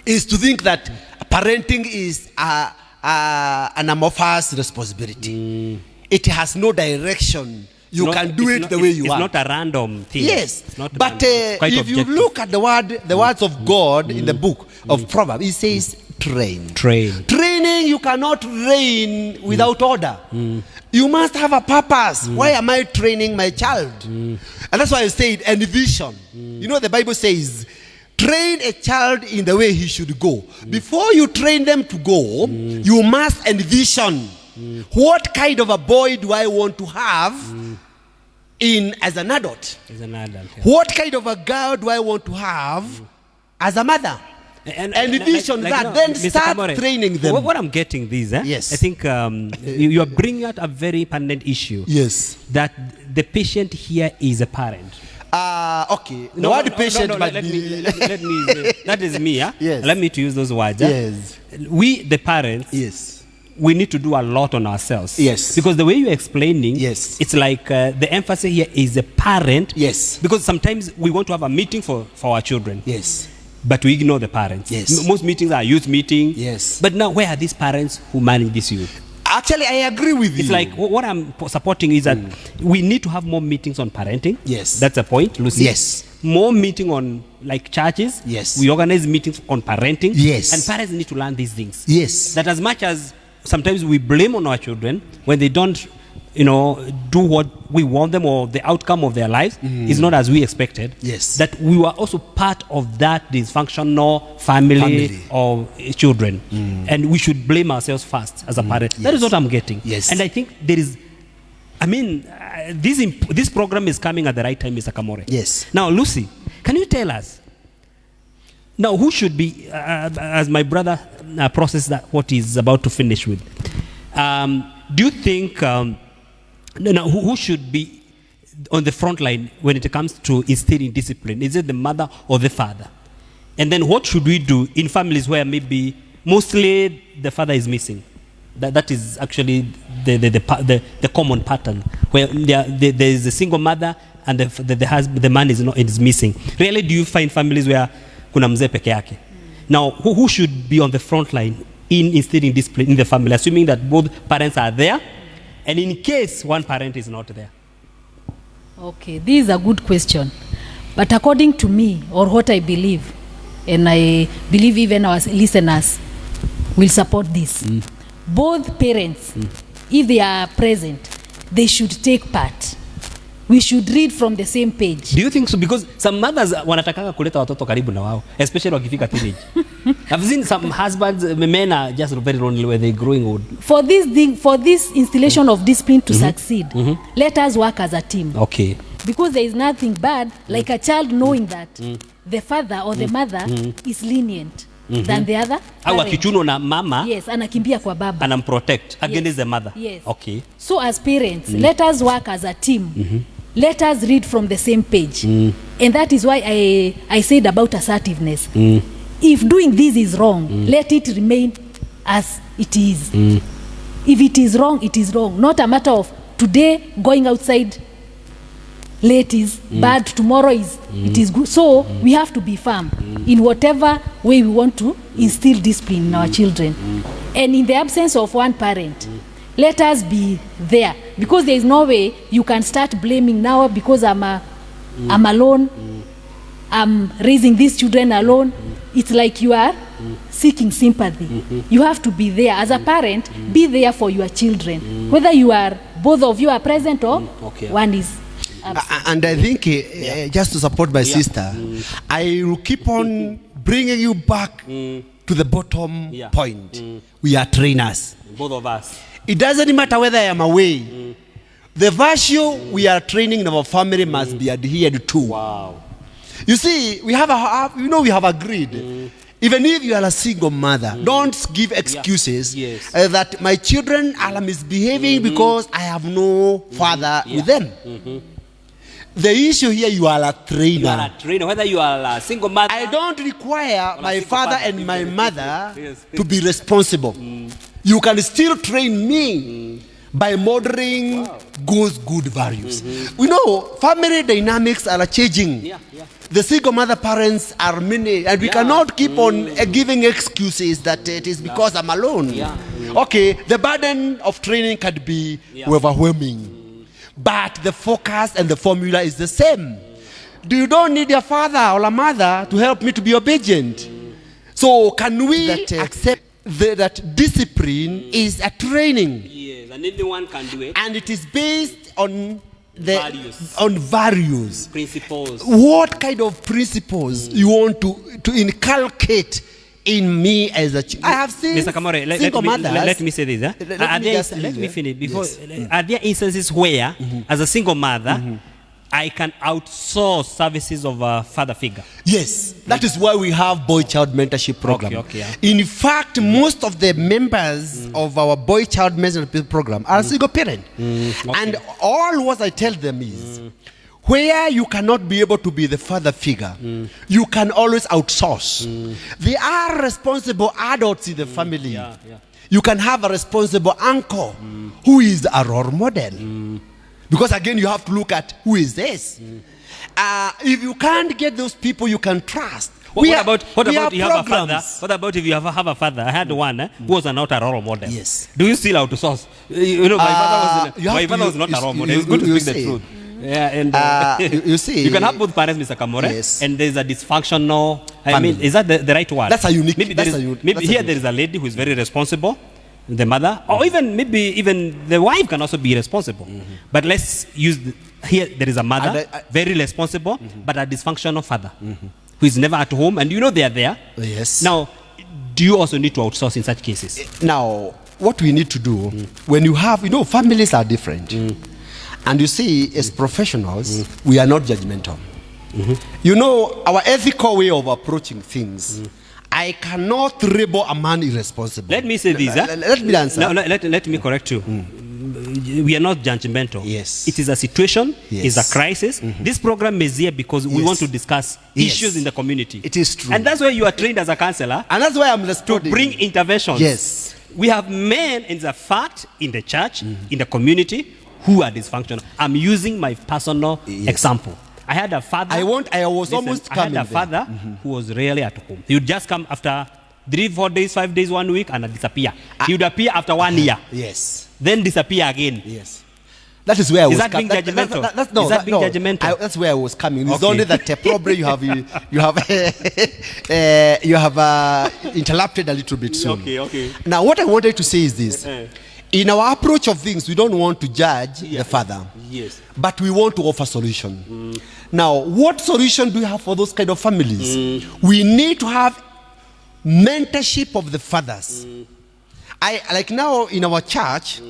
C: is to think that parenting is an amorphous responsibility. It has no direction. You can do it the way you want.
A: It's not a random thing.
C: Yes.
A: It's not
C: but if
A: objective.
C: you look at the words of God in the book of Proverbs, it says train. Training, you cannot train without order. You must have a purpose. Why am I training my child? And that's why I said envision. You know, the Bible says, train a child in the way he should go. Before you train them to go, you must envision. What kind of a boy do I want to have as an adult?
A: As an adult. Yeah.
C: What kind of a girl do I want to have as a mother? And envision that, then
A: Mr.
C: start
A: Kamore,
C: training them.
A: What I'm getting this,
C: Yes.
A: I think you are bringing out a very pertinent issue.
C: Yes.
A: That the patient here is a parent.
C: Okay. The word patient might
A: let
C: be...
A: me that is me, yeah?
C: Yes.
A: Let me to use those words.
C: Yes.
A: We, the parents,
C: Yes.
A: we need to do a lot on ourselves.
C: Yes.
A: Because the way you're explaining,
C: yes,
A: it's like the emphasis here is the parent.
C: Yes.
A: Because sometimes we want to have a meeting for our children.
C: Yes.
A: But we ignore the parents.
C: Yes.
A: Most meetings are youth meeting.
C: Yes.
A: But now, where are these parents who manage this youth?
C: Actually, I agree with you.
A: It's like what I'm supporting is that we need to have more meetings on parenting.
C: Yes.
A: That's the point, Lucy.
C: Yes.
A: More meeting on like churches.
C: Yes.
A: We organize meetings on parenting.
C: Yes.
A: And parents need to learn these things.
C: Yes.
A: That as much as sometimes we blame on our children when they don't, do what we want them or the outcome of their lives is not as we expected.
C: Yes.
A: That we were also part of that dysfunctional family. Or children. And we should blame ourselves first as a parent.
C: Yes.
A: That is what I'm getting.
C: Yes.
A: And I think there is, this program is coming at the right time, Mr. Kamore.
C: Yes.
A: Now, Lucy, can you tell us, now who should be, as my brother process that what he's about to finish with, do you think, who should be on the front line when it comes to instilling discipline? Is it the mother or the father? And then what should we do in families where maybe mostly the father is missing? That is actually the common pattern, where there is a single mother and the man is missing. Really, do you find families where kuna mzee peke yake? Now, who should be on the front line in instilling discipline in the family, assuming that both parents are there, and in case one parent is not there?
B: Okay, this is a good question. But according to me, or what I believe, and I believe even our listeners will support this, both parents, if they are present, they should take part. We should read from the same page.
A: Do you think so? Because some mothers wanatakanga kuleta watoto karibu na wao, especially wakifika teenage. I've seen some husbands, men are just very lonely when they're growing old.
B: For this installation of discipline to succeed, let us work as a team.
A: Okay.
B: Because there is nothing bad like a child knowing that the father or the mother is lenient than the other.
A: Au akichuno na mama,
B: yes, anakimbia kwa baba,
A: anamprotect against the mother.
B: Yes.
A: Okay.
B: So as parents, let us work as a team. Let us read from the same page. And that is why I said about assertiveness. If doing this is wrong, let it remain as it is. If it is wrong, it is wrong. Not a matter of today going outside late is bad, tomorrow it is good. So we have to be firm in whatever way we want to instill discipline in our children. And in the absence of one parent, let us be there, because there is no way you can start blaming now because I'm alone, I'm raising these children alone. It's like you are seeking sympathy. You have to be there as a parent. Be there for your children, whether you are both of you are present or one is absent.
C: And I think just to support my sister, I will keep on bringing you back to the bottom point. We are trainers,
A: both of us.
C: It doesn't matter whether I am away. The virtue we are training in our family must be adhered to.
A: Wow.
C: You see, we have agreed. Even if you are a single mother, don't give excuses
A: Yes.
C: That my children are misbehaving because I have no father with them. The issue here, you are a trainer.
A: You are a trainer, whether you are a single mother.
C: I don't require
A: Or a
C: my
A: single
C: father
A: father.
C: and my mother
A: Yes.
C: to be responsible. You can still train me by modeling good values. We know family dynamics are changing.
A: Yeah, yeah.
C: The single mother parents are many, and we
A: Yeah.
C: cannot keep on giving excuses that it is because I'm alone.
A: Yeah.
C: Okay, the burden of training can be overwhelming, but the focus and the formula is the same. You don't need a father or a mother to help me to be obedient. So can we accept that discipline is a training?
A: Yes, and anyone can do it.
C: And it is based on
A: Values.
C: on values.
A: Principles.
C: What kind of principles you want to inculcate in me as a child? I have seen
A: Mr. Kamore,
C: single mothers.
A: let me say this. Let me finish. Before, are there instances where, as a single mother, I can outsource services of a father figure?
C: Yes, that is why we have boy-child mentorship program.
A: Okay, yeah.
C: In fact, most of the members of our boy-child mentorship program are single parent. And all what I tell them is, where you cannot be able to be the father figure, you can always outsource. They are responsible adults in the family.
A: Yeah.
C: You can have a responsible uncle who is a role model. Because again, you have to look at who is this. If you can't get those people you can trust.
A: What about you have a father?
C: programs.
A: What about if you have a father? I had one who was not a role model.
C: Yes.
A: Do you still outsource? You know, my father was not a role model. It's good to speak the truth. Yeah, and
C: you see,
A: you can have both parents, Mr. Kamore.
C: Yes.
A: And there's a dysfunctional. I
C: Family.
A: mean, is that the right word?
C: That's a unique.
A: Maybe
C: that's
A: there
C: a
A: is,
C: unique.
A: maybe
C: that's
A: here
C: a
A: there is a lady who is very responsible, the mother, or even the wife can also be responsible. But let's use here there is a mother, very responsible, but a dysfunctional father who is never at home, and you know they are there.
C: Yes.
A: Now, do you also need to outsource in such cases?
C: Now, what we need to do when you have, families are different, and you see, as professionals, we are not judgmental. Our ethical way of approaching things. I cannot label a man irresponsible.
A: Let me say this.
C: Let me answer.
A: No, let me correct you. We are not judgmental.
C: Yes.
A: It is a situation.
C: Yes.
A: It's a crisis. This program is here because we
C: Yes.
A: want to discuss issues in the community.
C: It is true.
A: And that's why you are trained as a counselor
C: And that's why I'm
A: to
C: responding.
A: bring interventions.
C: Yes.
A: We have men in the fact, in the church, in the community, who are dysfunctional. I'm using my personal example. I had a father.
C: I was almost
A: I had
C: coming
A: a
C: there.
A: father who was rarely at home. He would just come after 3, 4 days, 5 days, 1 week, and disappear. He would appear after 1 year,
C: Yes.
A: then disappear again.
C: Yes. That is where I was
A: that being judgmental? Is that being judgmental?
C: That's where I was coming. It's
A: Okay.
C: only that probably you have interrupted a little bit soon.
A: Okay.
C: Now, what I wanted to say is this. In our approach of things, we don't want to judge the father.
A: Yes.
C: But we want to offer solution. Now, what solution do we have for those kind of families? We need to have mentorship of the fathers. Like now in our church,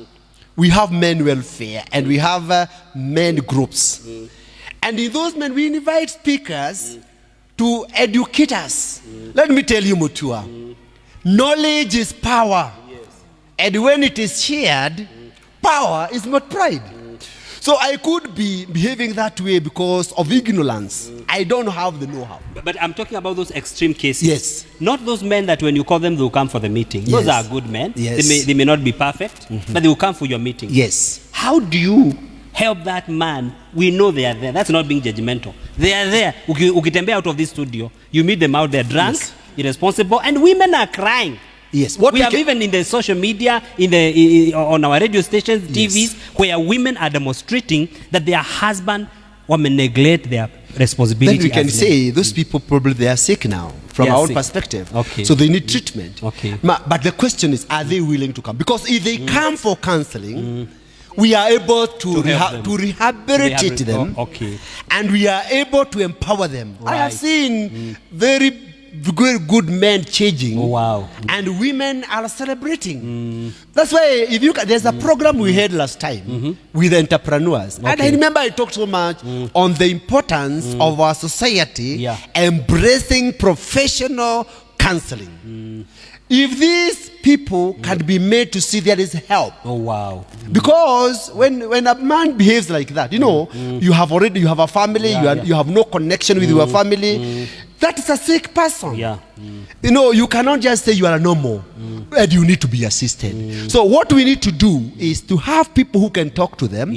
C: we have men welfare and we have men groups. And in those men, we invite speakers to educate us. Let me tell you, Mutua, knowledge is power. And when it is shared, power is not pride. So I could be behaving that way because of ignorance. I don't have the know-how.
A: But I'm talking about those extreme cases.
C: Yes.
A: Not those men that when you call them, they will come for the meeting. Those
C: Yes.
A: are good men.
C: Yes.
A: They may not be perfect, but they will come for your meeting.
C: Yes.
A: How do you help that man? We know they are there. That's not being judgmental. They are there. Ukitembea out of this studio, you meet them out there drunk,
C: Yes.
A: irresponsible, and women are crying.
C: Yes.
A: We have even in the social media, on our radio stations, TVs, where women are demonstrating that their husband women neglect their responsibility.
C: Then we can
A: as men.
C: say those people probably they are sick now from
A: They are
C: our own
A: sick.
C: perspective.
A: Okay.
C: So they need treatment.
A: Okay.
C: But the question is, are they willing to come? Because if they come for counseling, we are able to
A: help them.
C: rehabilitate them.
A: Okay.
C: And we are able to empower them. I have
A: Right.
C: seen very good men changing.
A: Oh, wow.
C: And women are celebrating. That's why if you there's a program we had last time with entrepreneurs. And I
A: Okay.
C: remember I talked so much on the importance of our society
A: Yeah.
C: embracing professional counseling. If these people can be made to see there is help.
A: Oh, wow.
C: Because when a man behaves like that, you have a family, you have no connection with your family. That is a sick person.
A: Yeah.
C: You cannot just say you are normal and you need to be assisted. So what we need to do is to have people who can talk to them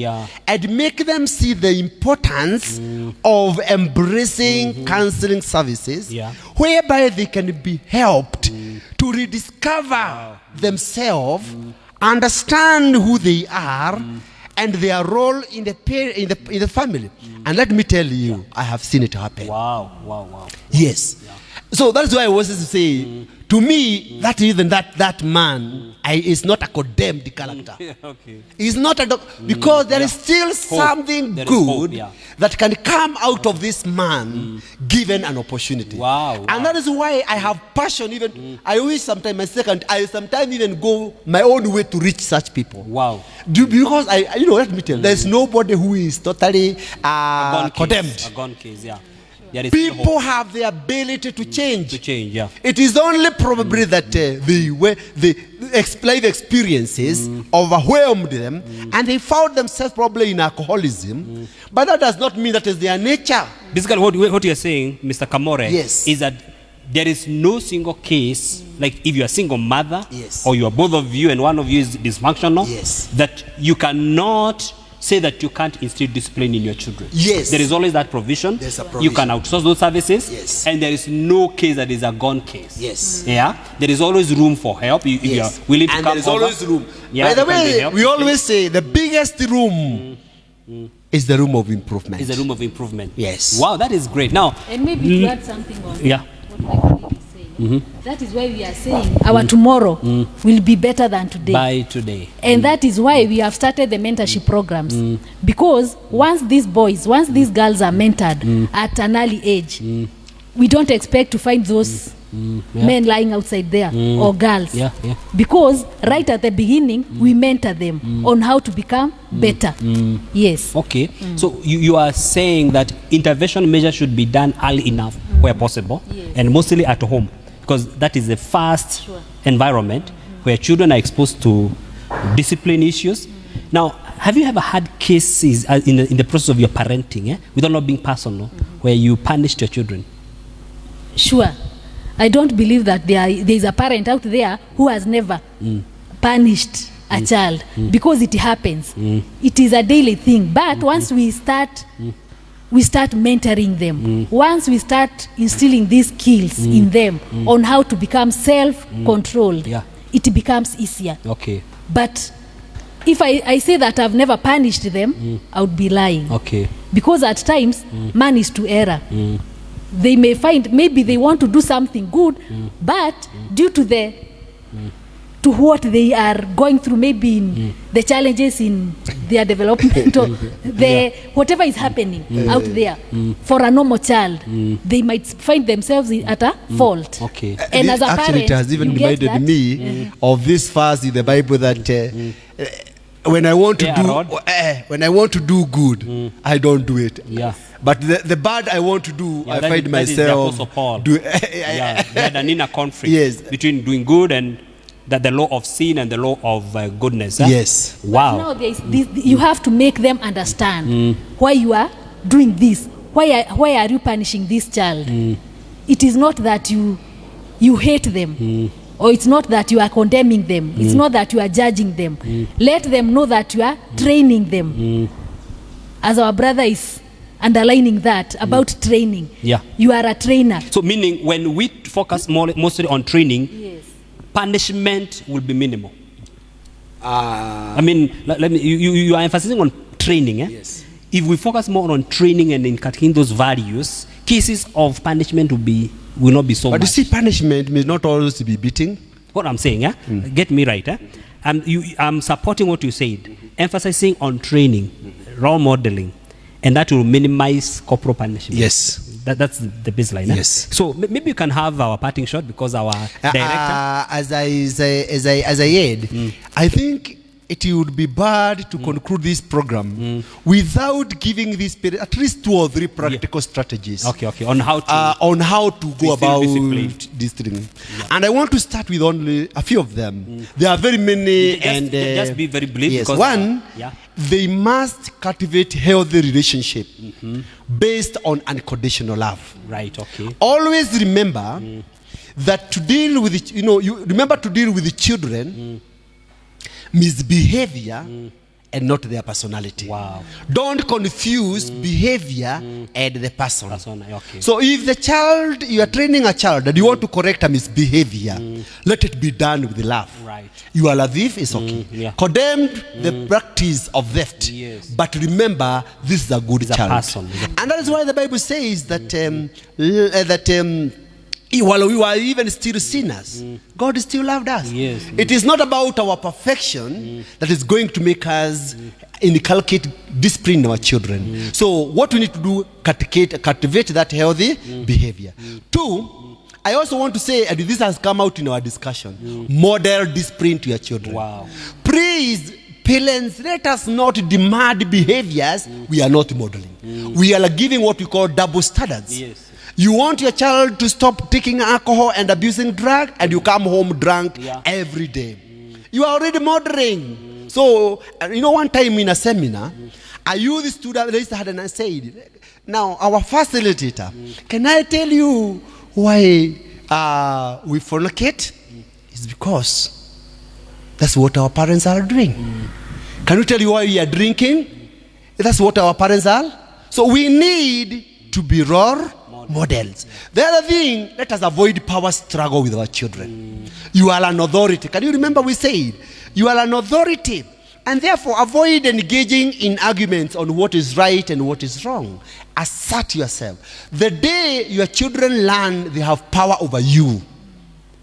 C: and make them see the importance of embracing counseling services, whereby they can be helped to rediscover themselves, understand who they are, and their role in the family. And let me tell you, I have seen it happen.
A: Wow.
C: Yes. Yeah. So that's why I was to say, to me, that man is not a condemned character.
A: Okay.
C: He's not because there is still something good that can come out of this man given an opportunity.
A: Wow.
C: And that is why I have passion. Even I wish sometimes I sometimes even go my own way to reach such people.
A: Wow.
C: Because let me tell you, there's nobody who is totally condemned.
A: A gone case, yeah.
C: People have the ability to change.
A: Yeah.
C: It is only probably that the life experiences overwhelmed them and they found themselves probably in alcoholism. But that does not mean that is their nature.
A: Basically, what you're saying, Mr. Kamore, is that there is no single case, like if you're a single mother, or you are both of you and one of you is dysfunctional, that you cannot say that you can't instill discipline in your children.
C: Yes.
A: There is always that provision.
C: There's a provision.
A: You can outsource those services.
C: Yes.
A: And there is no case that is a gone case.
C: Yes.
A: Yeah. There is always room for help if you are willing to
C: and
A: come
C: there is always room.
A: Yeah,
C: by the way, we always say the biggest room is the room of improvement.
A: Is the room of improvement.
C: Yes.
A: Wow, that is great. Now,
B: and maybe to add something on what my colleague is saying. That is why we are saying our tomorrow will be better than today.
A: By today.
B: And that is why we have started the mentorship programs. Because once these girls are mentored at an early age, we don't expect to find those men lying outside there or girls. Because right at the beginning, we mentor them on how to become better. Yes.
A: Okay. So you are saying that intervention measures should be done early enough where possible, and mostly at home, because that is the first environment where children are exposed to discipline issues. Now, have you ever had cases in the process of your parenting, without not being personal, where you punished your children?
B: Sure. I don't believe that there is a parent out there who has never punished a child, because it happens. It is a daily thing. But once we start mentoring them, once we start instilling these skills in them on how to become self-controlled, it becomes easier.
A: Okay.
B: But if I say that I've never punished them, I would be lying.
A: Okay.
B: Because at times, man is to error. They may find maybe they want to do something good, but due to to what they are going through, maybe in the challenges in their development or whatever is happening out there, for a normal child, they might find themselves at a fault.
A: Okay.
B: And as a
C: actually,
B: parent,
C: it has even reminded me of this verse in the Bible that when I want to do good, I don't do it.
A: Yeah.
C: But the bad I want to do, I find myself.
A: They had an inner conflict between doing good and the law of sin and the law of goodness.
C: Yes.
A: Wow.
B: But now you have to make them understand why you are doing this. Why are you punishing this child? It is not that you hate them. Or it's not that you are condemning them. It's not that you are judging them. Let them know that you are training them. As our brother is underlining that about training. You are a trainer.
A: So meaning when we focus mostly on training, punishment will be minimal. I mean, you are emphasizing on training.
C: Yes.
A: If we focus more on training and inculcating those values, cases of punishment will not be so much.
C: But you see, punishment may not always be beating.
A: What I'm saying, get me right. I'm supporting what you said, emphasizing on training, role modeling, and that will minimize corporal punishment.
C: Yes.
A: That's the baseline.
C: Yes.
A: So maybe you can have our parting shot, because our director.
C: As I add, I think it would be bad to conclude this program without giving these parents at least 2 or 3 practical strategies.
A: Okay. On how to
C: Go about
A: discipline.
C: disciplining. Yeah. And I want to start with only a few of them. There are very many.
A: Just be very brief.
C: Yes.
A: Because,
C: one, they must cultivate healthy relationship based on unconditional love.
A: Right. Okay.
C: Always remember that to deal with you remember to deal with the children misbehavior and not their personality.
A: Wow.
C: Don't confuse behavior and the person.
A: Okay.
C: So if the child, you are training a child and you want to correct a misbehavior, let it be done with love.
A: Right.
C: You are a thief, it's okay. Condemn the practice of theft.
A: Yes.
C: But remember, this is a good child.
A: Person.
C: And that is why the Bible says that while we were even still sinners, God still loved us.
A: Yes.
C: It is not about our perfection that is going to make us inculcate discipline in our children. So what we need to do, cultivate that healthy behavior. 2, I also want to say, and this has come out in our discussion, model discipline to your children.
A: Wow.
C: Please, parents, let us not demand behaviors we are not modeling. We are giving what we call double standards.
A: Yes.
C: You want your child to stop taking alcohol and abusing drugs, and you come home drunk every day. You are already modeling. So, one time in a seminar, I used to raise the hand and I said, now, our facilitator, can I tell you why we fornicate? It's because that's what our parents are doing. Can we tell you why we are drinking? That's what our parents are. So we need to be role models. The other thing, let us avoid power struggle with our children. You are an authority. Can you remember we said, you are an authority. And therefore, avoid engaging in arguments on what is right and what is wrong. Assert yourself. The day your children learn they have power over you,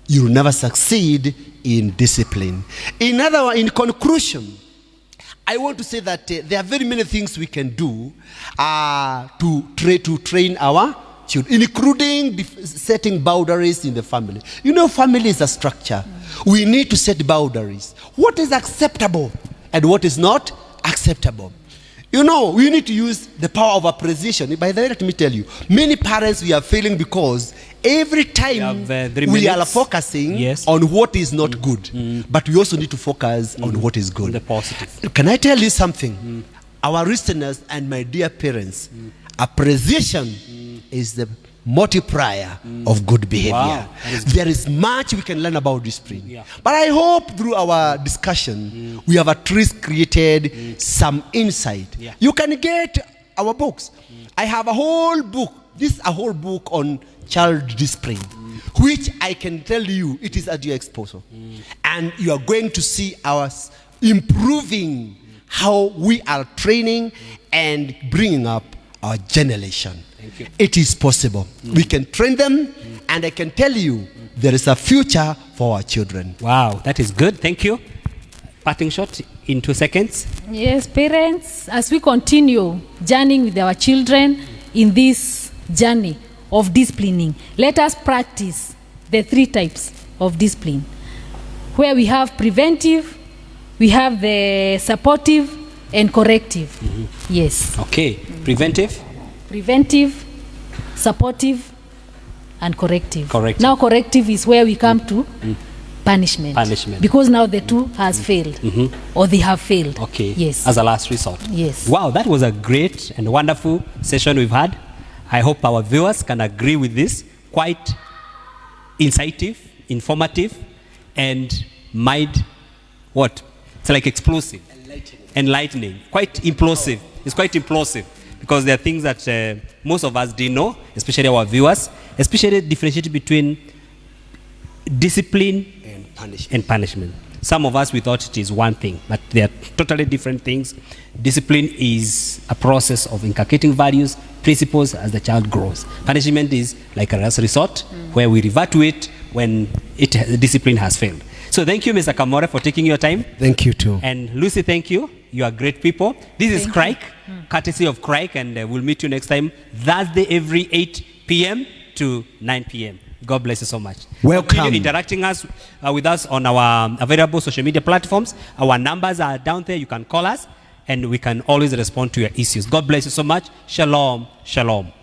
C: you will never succeed in discipline. In conclusion, I want to say that there are very many things we can do to train our children, including setting boundaries in the family. Family is a structure. We need to set boundaries. What is acceptable and what is not acceptable? We need to use the power of appreciation. By the way, let me tell you, many parents, we are failing because every time we are focusing on what is not good, but we also need to focus on what is good.
A: The positive.
C: Can I tell you something? Our listeners and my dear parents, appreciation is the multiplier of good behavior.
A: Wow.
C: There is much we can learn about discipline. But I hope through our discussion, we have at least created some insight. You can get our books. I have a whole book. This is a whole book on child discipline, which I can tell you, it is at your exposure. And you are going to see us improving how we are training and bringing up our generation. It is possible. We can train them, and I can tell you there is a future for our children.
A: Wow, that is good. Thank you. Parting shot in 2 seconds.
B: Yes, parents, as we continue journeying with our children in this journey of disciplining, let us practice the 3 types of discipline, where we have preventive, we have the supportive, and corrective. Yes.
A: Okay.
B: Preventive, supportive, and corrective.
A: Corrective.
B: Now corrective is where we come to punishment. Because now the 2 has failed, or they have failed.
A: Okay.
B: Yes.
A: As a last resort.
B: Yes.
A: Wow, that was a great and wonderful session we've had. I hope our viewers can agree with this. Quite insightful, informative, and it's like explosive. Enlightening. Quite implosive. It's quite implosive. Because there are things that most of us didn't know, especially our viewers, especially differentiating between discipline and punishment. Some of us, we thought it is one thing, but they are totally different things. Discipline is a process of inculcating values, principles as the child grows. Punishment is like a last resort where we revert to it when the discipline has failed. So thank you, Mr. Kamore, for taking your time.
C: Thank you too.
A: And Lucy, thank you. You are great people. This is Crike, courtesy of Crike, and we'll meet you next time, Thursday every 8 p.m. to 9 p.m. God bless you so much.
C: Welcome.
A: Continue interacting with us on our available social media platforms. Our numbers are down there. You can call us, and we can always respond to your issues. God bless you so much. Shalom. Shalom.